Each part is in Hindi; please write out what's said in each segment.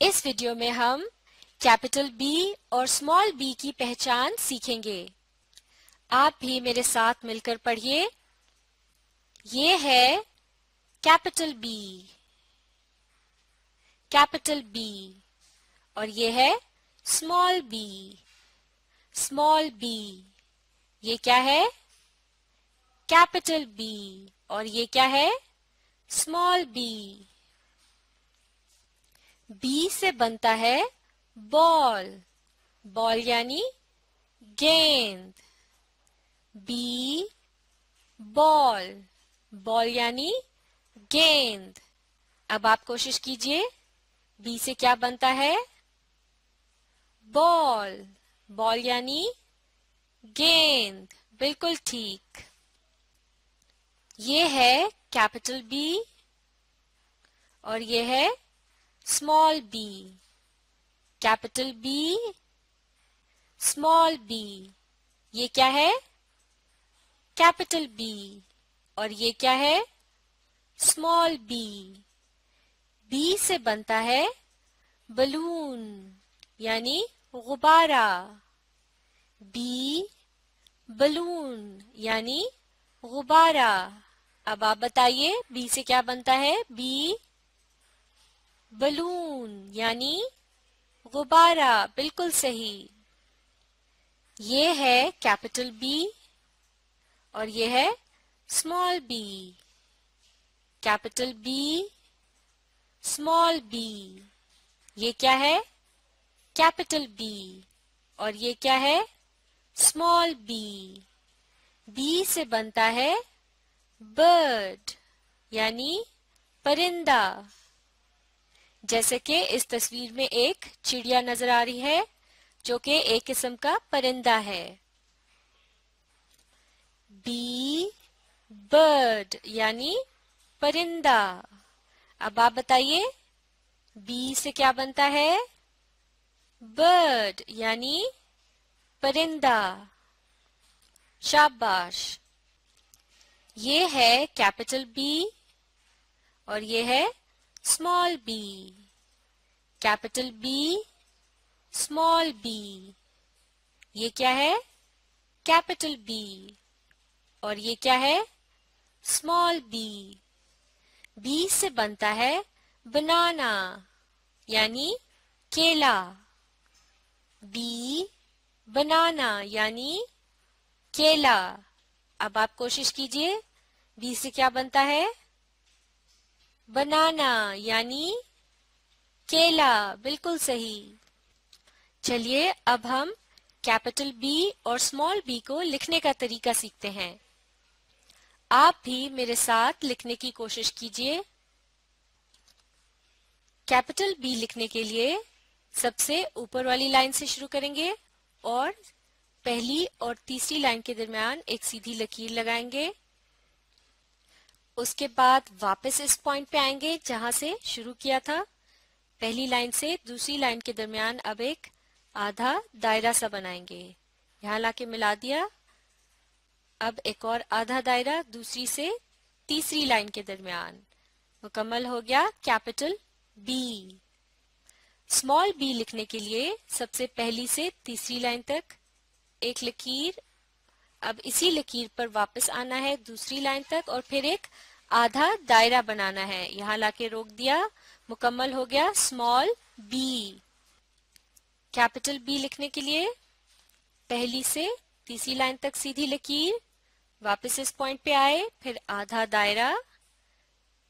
इस वीडियो में हम कैपिटल बी और स्मॉल बी की पहचान सीखेंगे। आप भी मेरे साथ मिलकर पढ़िए। ये है कैपिटल बी और ये है स्मॉल बी। ये क्या है? कैपिटल बी और ये क्या है? Small B. बी से बनता है बॉल यानी गेंद। बी बॉल यानी गेंद। अब आप कोशिश कीजिए, बी से क्या बनता है? बॉल यानी गेंद। बिल्कुल ठीक। ये है कैपिटल बी और ये है small b. Capital b, small b. ये क्या है? कैपिटल बी और ये क्या है? Small B. बी से बनता है बलून यानी गुब्बारा। बी बलून यानी गुब्बारा। अब आप बताइए, बी से क्या बनता है? बी बलून यानी गुब्बारा। बिल्कुल सही। ये है कैपिटल बी और ये है small b. Capital b, small b. ये क्या है? कैपिटल बी और ये क्या है? Small B. बी से बनता है बर्ड यानी परिंदा। जैसे कि इस तस्वीर में एक चिड़िया नजर आ रही है जो कि एक किस्म का परिंदा है। बी बर्ड यानी परिंदा। अब आप बताइए, बी से क्या बनता है? बर्ड यानी परिंदा। शाबाश। ये है कैपिटल बी और ये है small b. Capital b, small b. ये क्या है? कैपिटल बी और ये क्या है? Small B. बी से बनता है बनाना यानी केला। बी बनाना यानी केला। अब आप कोशिश कीजिए, बी से क्या बनता है? बनाना यानी केला। बिल्कुल सही। चलिए अब हम कैपिटल बी और स्मॉल बी को लिखने का तरीका सीखते हैं। आप भी मेरे साथ लिखने की कोशिश कीजिए। कैपिटल बी लिखने के लिए सबसे ऊपर वाली लाइन से शुरू करेंगे और पहली और तीसरी लाइन के दरमियान एक सीधी लकीर लगाएंगे। उसके बाद वापस इस पॉइंट पे आएंगे जहां से शुरू किया था। पहली लाइन से दूसरी लाइन के दरमियान अब एक आधा दायरा सा बनाएंगे। यहाँ लाके मिला दिया। अब एक और आधा दायरा दूसरी से तीसरी लाइन के दरमियान। मुकम्मल हो गया कैपिटल बी। स्मॉल बी लिखने के लिए सबसे पहली से तीसरी लाइन तक एक लकीर। अब इसी लकीर पर वापस आना है दूसरी लाइन तक और फिर एक आधा दायरा बनाना है। यहाँ लाके रोक दिया। मुकम्मल हो गया स्मॉल बी। कैपिटल बी लिखने के लिए पहली से तीसरी लाइन तक सीधी लकीर, वापस इस पॉइंट पे आए, फिर आधा दायरा,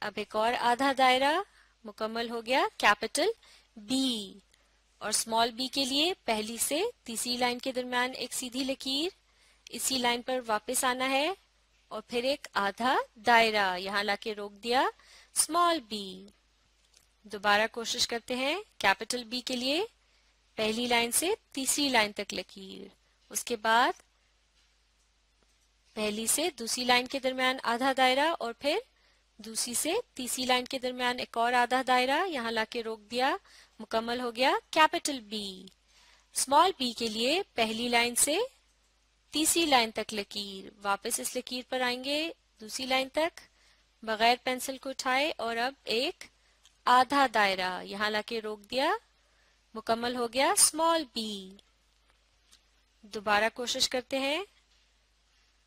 अब एक और आधा दायरा। मुकम्मल हो गया कैपिटल बी। और स्मॉल बी के लिए पहली से तीसरी लाइन के दरमियान एक सीधी लकीर, इसी लाइन पर वापस आना है और फिर एक आधा दायरा। यहाँ लाके रोक दिया स्मॉल बी। दोबारा कोशिश करते हैं। कैपिटल बी के लिए पहली लाइन से तीसरी लाइन तक लकीर, उसके बाद पहली से दूसरी लाइन के दरमियान आधा दायरा और फिर दूसरी से तीसरी लाइन के दरमियान एक और आधा दायरा। यहाँ लाके रोक दिया। मुकम्मल हो गया कैपिटल बी। स्मॉल बी के लिए पहली लाइन से तीसरी लाइन तक लकीर, वापस इस लकीर पर आएंगे दूसरी लाइन तक, बगैर पेंसिल को उठाए और अब एक आधा दायरा, यहाँ लाके रोक दिया, मुकम्मल हो गया स्मॉल बी। दोबारा कोशिश करते हैं।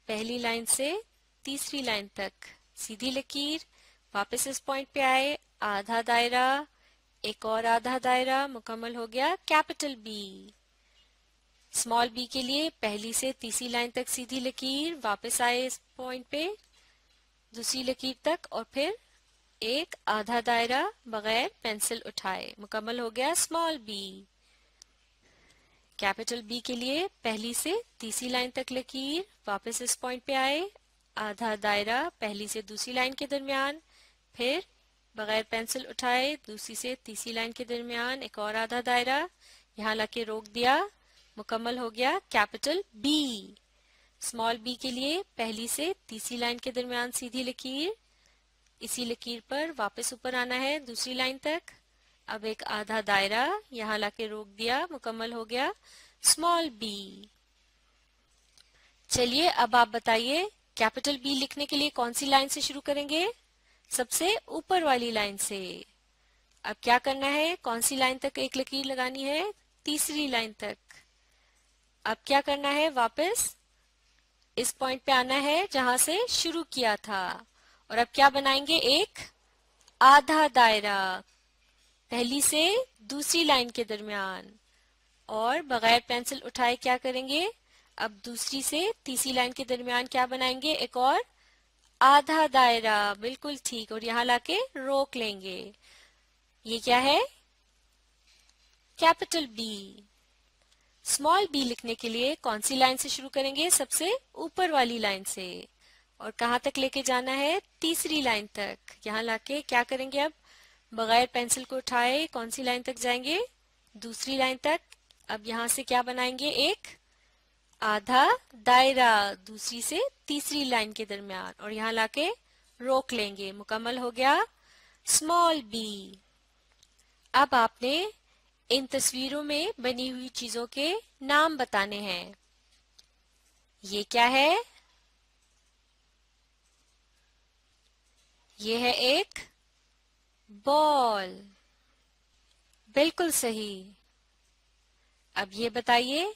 पहली लाइन से तीसरी लाइन तक सीधी लकीर, वापस इस पॉइंट पे आए, आधा दायरा, एक और आधा दायरा, मुकम्मल हो गया कैपिटल बी। स्मॉल बी के लिए पहली से तीसरी लाइन तक सीधी लकीर, वापस आए इस पॉइंट पे दूसरी लकीर तक और फिर एक आधा दायरा बगैर पेंसिल उठाए, मुकम्मल हो गया स्मॉल बी। कैपिटल बी के लिए पहली से तीसरी लाइन तक लकीर, वापस इस पॉइंट पे आए, आधा दायरा पहली से दूसरी लाइन के दरमियान, फिर बगैर पेंसिल उठाए दूसरी से तीसरी लाइन के दरमियान एक और आधा दायरा, यहाँ लाके रोक दिया, मुकम्मल हो गया कैपिटल बी। स्मॉल बी के लिए पहली से तीसरी लाइन के दरमियान सीधी लकीर, इसी लकीर पर वापस ऊपर आना है दूसरी लाइन तक, अब एक आधा दायरा, यहाँ लाके रोक दिया, मुकम्मल हो गया स्मॉल बी। चलिए अब आप बताइए कैपिटल बी लिखने के लिए कौन सी लाइन से शुरू करेंगे? सबसे ऊपर वाली लाइन से। अब क्या करना है, कौन सी लाइन तक एक लकीर लगानी है? तीसरी लाइन तक। अब क्या करना है, वापस इस पॉइंट पे आना है जहां से शुरू किया था और अब क्या बनाएंगे, एक आधा दायरा पहली से दूसरी लाइन के दरमियान और बगैर पेंसिल उठाए क्या करेंगे, अब दूसरी से तीसरी लाइन के दरमियान क्या बनाएंगे, एक और आधा दायरा, बिल्कुल ठीक, और यहाँ लाके रोक लेंगे। ये क्या है, कैपिटल बी। स्मॉल बी लिखने के लिए कौन सी लाइन से शुरू करेंगे? सबसे ऊपर वाली लाइन से। और कहाँ तक लेके जाना है? तीसरी लाइन तक। यहाँ लाके क्या करेंगे, अब बगैर पेंसिल को उठाए कौन सी लाइन तक जाएंगे? दूसरी लाइन तक। अब यहाँ से क्या बनाएंगे, एक आधा दायरा दूसरी से तीसरी लाइन के दरमियान और यहाँ लाके रोक लेंगे, मुकम्मल हो गया स्मॉल बी। अब आपने इन तस्वीरों में बनी हुई चीजों के नाम बताने हैं। ये क्या है? ये है एक बॉल, बिल्कुल सही। अब ये बताइए,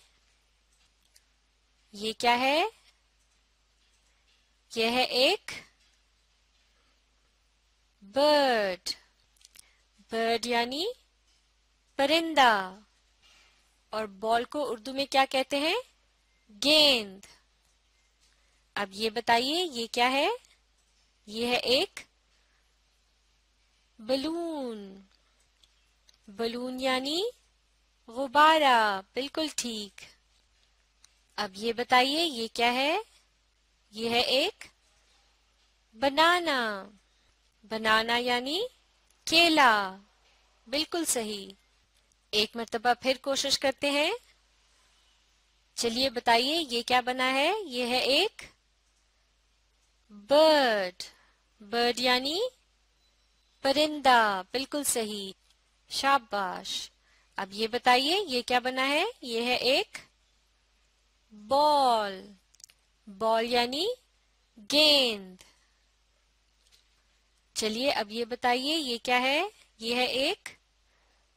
ये क्या है? ये है एक बर्ड, बर्ड यानी परिंदा। और बॉल को उर्दू में क्या कहते हैं? गेंद। अब ये बताइए, ये क्या है? ये है एक बलून, बलून यानी गुब्बारा, बिल्कुल ठीक। अब ये बताइए, ये क्या है? ये है एक बनाना, बनाना यानी केला, बिल्कुल सही। एक मर्तबा फिर कोशिश करते हैं। चलिए बताइए, ये क्या बना है? ये है एक बर्ड, बर्ड यानी परिंदा, बिल्कुल सही, शाबाश। अब ये बताइए, ये क्या बना है? ये है एक बॉल, बॉल यानी गेंद। चलिए अब ये बताइए, ये क्या है? ये है एक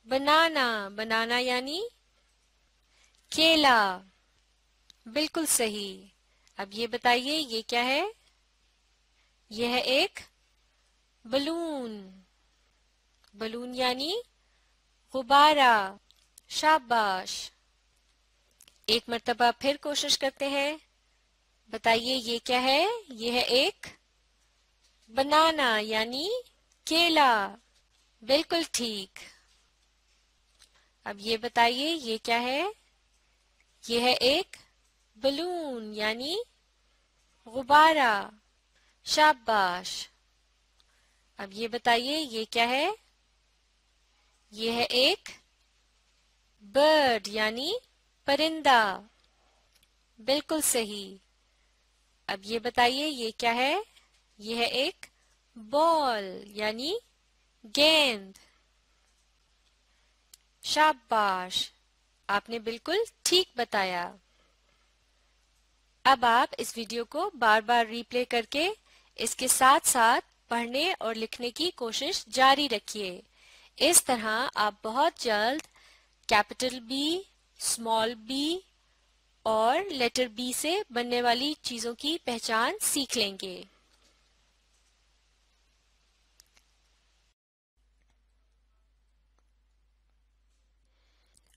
बनाना, बनाना यानी केला, बिल्कुल सही। अब ये बताइए, ये क्या है? ये है एक बलून, बलून यानी गुब्बारा, शाबाश। एक मर्तबा फिर कोशिश करते हैं। बताइए, ये क्या है? ये है एक बनाना यानी केला, बिल्कुल ठीक। अब ये बताइए, ये क्या है? ये है एक बलून यानी गुब्बारा, शाबाश। अब ये बताइए, ये क्या है? ये है एक बर्ड यानी परिंदा, बिल्कुल सही। अब ये बताइए, ये क्या है? ये है एक बॉल यानी गेंद, शाबाश, आपने बिल्कुल ठीक बताया। अब आप इस वीडियो को बार बार रिप्ले करके इसके साथ साथ पढ़ने और लिखने की कोशिश जारी रखिए। इस तरह आप बहुत जल्द कैपिटल बी, स्मॉल बी और लेटर बी से बनने वाली चीजों की पहचान सीख लेंगे।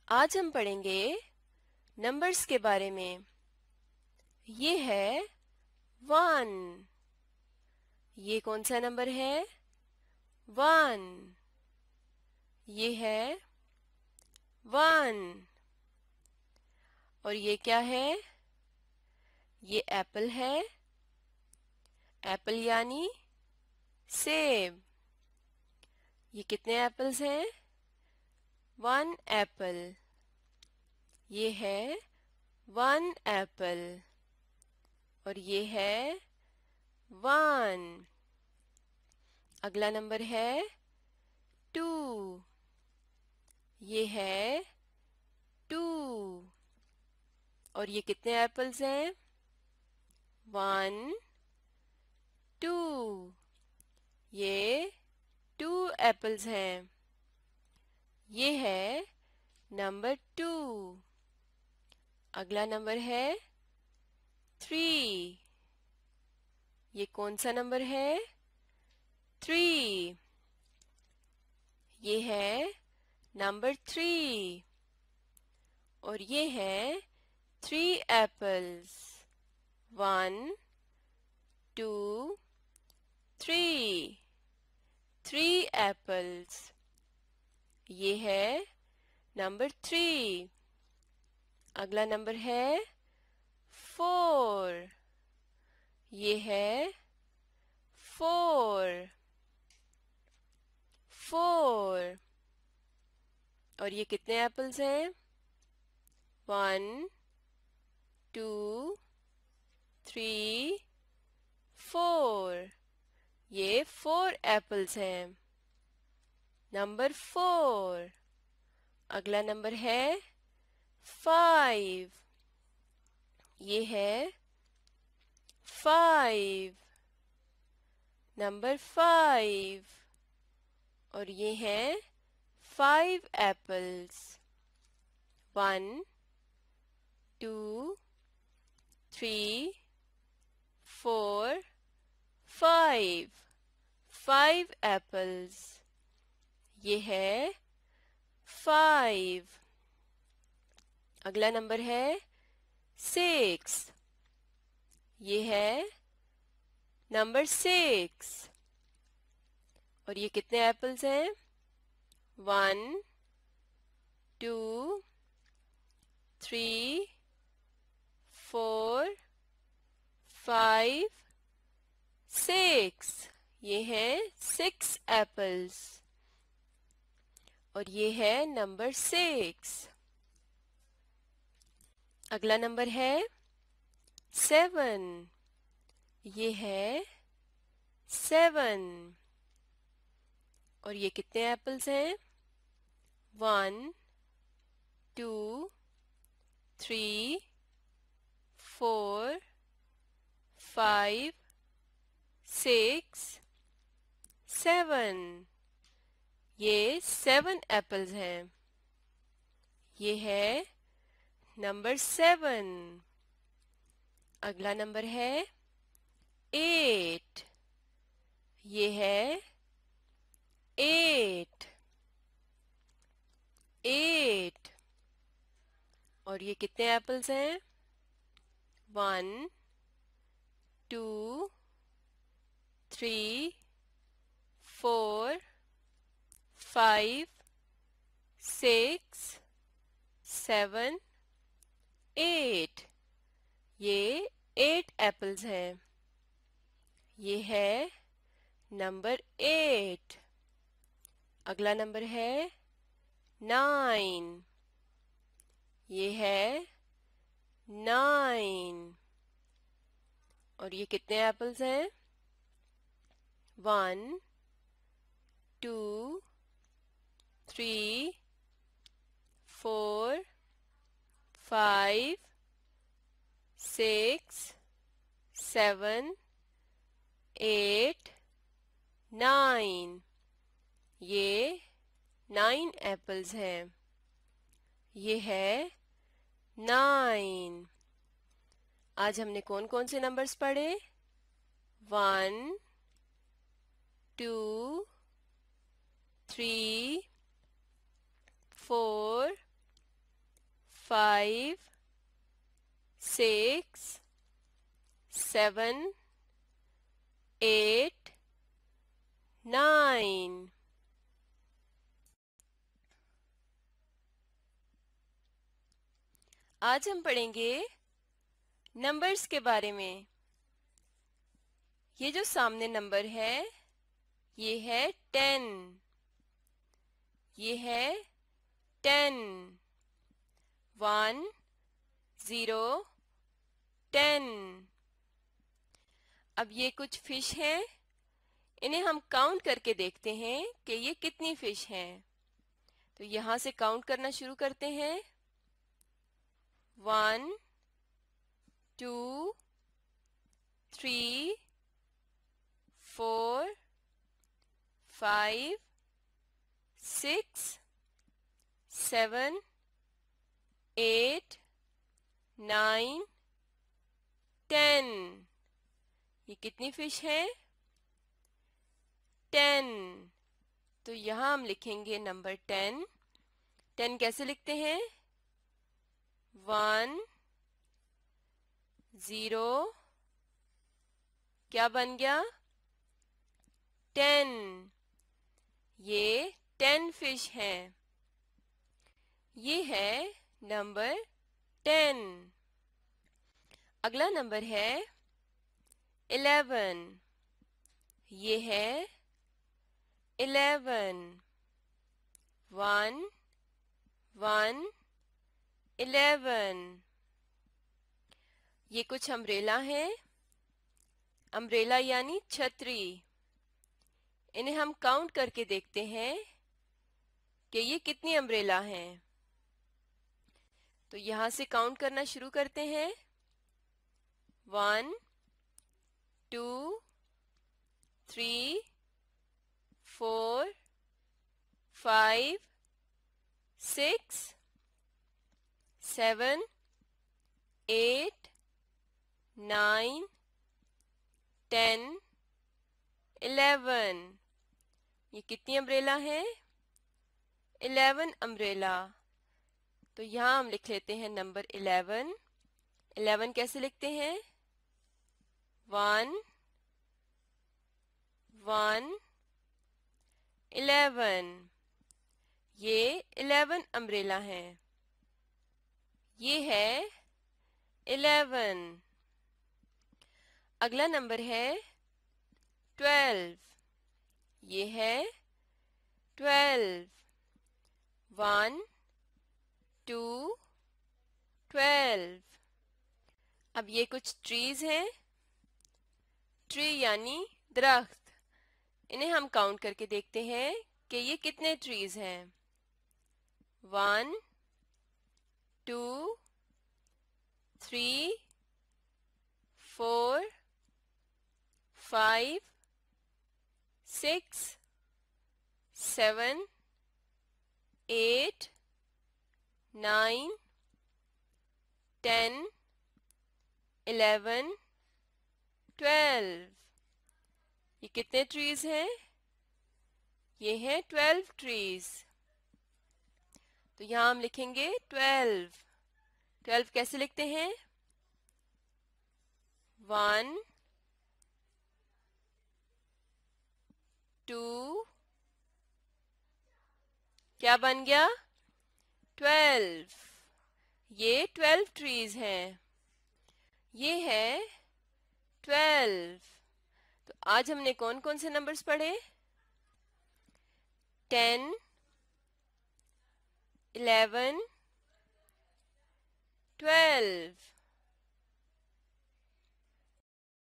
आज हम पढ़ेंगे नंबर्स के बारे में। ये है 1। ये कौन सा नंबर है? 1। ये है 1। और ये क्या है? ये एप्पल है। एप्पल यानी सेब। ये कितने एप्पल्स हैं? 1 एप्पल। ये है 1 एप्पल। और ये है 1। अगला नंबर है 2। ये है 2। और ये कितने एप्पल्स हैं? 1 2। ये 2 एप्पल्स हैं। ये है नंबर 2। अगला नंबर है 3। ये कौन सा नंबर है? 3। ये है नंबर 3। और ये है 3 एप्पल्स। 1 2 3। 3 एप्पल्स। ये है नंबर 3। अगला नंबर है 4। ये है 4। 4। और ये कितने एप्पल्स हैं? 1 2 3 4। ये 4 एप्पल्स हैं। नंबर 4। अगला नंबर है 5। ये है 5। नंबर 5। और ये है 5 एप्पल्स। 1 2 3 4 5। 5 एप्पल्स। ये है 5। अगला नंबर है 6। ये है नंबर 6। और ये कितने एप्पल्स हैं? 1 2 3 4 5 6। ये हैं 6 एप्पल्स। और ये है नंबर 6। अगला नंबर है 7। ये है 7। और ये कितने एप्पल्स हैं? 1 2 3 4 5 6 7। ये 7 एप्पल्स हैं। ये है नंबर 7। अगला नंबर है 8। ये है 8। 8। और ये कितने एप्पल्स हैं? 1 2 3 4 5 6 7 8। ये 8 एप्पल्स हैं। ये है नंबर 8। अगला नंबर है 9। ये है 9। और ये कितने एप्पल्स हैं? 1 2 3 4 5 6 7 8 9। ये 9 एप्पल्स हैं। ये है 9। आज हमने कौन कौन से नंबर्स पढ़े? 1 2 3 4 5 6 7 8 9। आज हम पढ़ेंगे नंबर्स के बारे में। ये जो सामने नंबर है ये है 10। ये है 10। 1 0 10। अब ये कुछ फिश हैं, इन्हें हम काउंट करके देखते हैं कि ये कितनी फिश हैं। तो यहां से काउंट करना शुरू करते हैं। 1 2 3 4 5 6 7 8 9 10। ये कितनी फिश हैं? 10। तो यहां हम लिखेंगे नंबर 10। 10 कैसे लिखते हैं? 1 0 क्या बन गया? 10। ये 10 फिश हैं। ये है नंबर 10। अगला नंबर है 11। ये है 11। 1 1 11। ये कुछ अम्ब्रेला हैं। अम्ब्रेला यानी छतरी। इन्हें हम काउंट करके देखते हैं कि ये कितनी अम्ब्रेला हैं। तो यहां से काउंट करना शुरू करते हैं। 1 2 3 4 5 6 7 8 9 10 11। ये कितनी अम्ब्रेला है? 11 अम्ब्रेला। तो यहां हम लिख लेते हैं नंबर 11। 11 कैसे लिखते हैं? 1 1 11। ये 11 अम्ब्रेला हैं। ये है 11। अगला नंबर है 12। ये है 12। 1 2 12। अब ये कुछ ट्रीज हैं। ट्री यानी दरख्त। इन्हें हम काउंट करके देखते हैं कि ये कितने ट्रीज हैं। 1 2 3 4 5 6 7 8 9 10 11 12। ये कितने ट्रीज हैं? ये हैं 12 ट्रीज। तो यहां हम लिखेंगे 12। 12 कैसे लिखते हैं? 1 2 क्या बन गया? 12। ये 12 ट्रीज हैं। ये है 12। तो आज हमने कौन कौन से नंबर्स पढ़े? 10 11 12।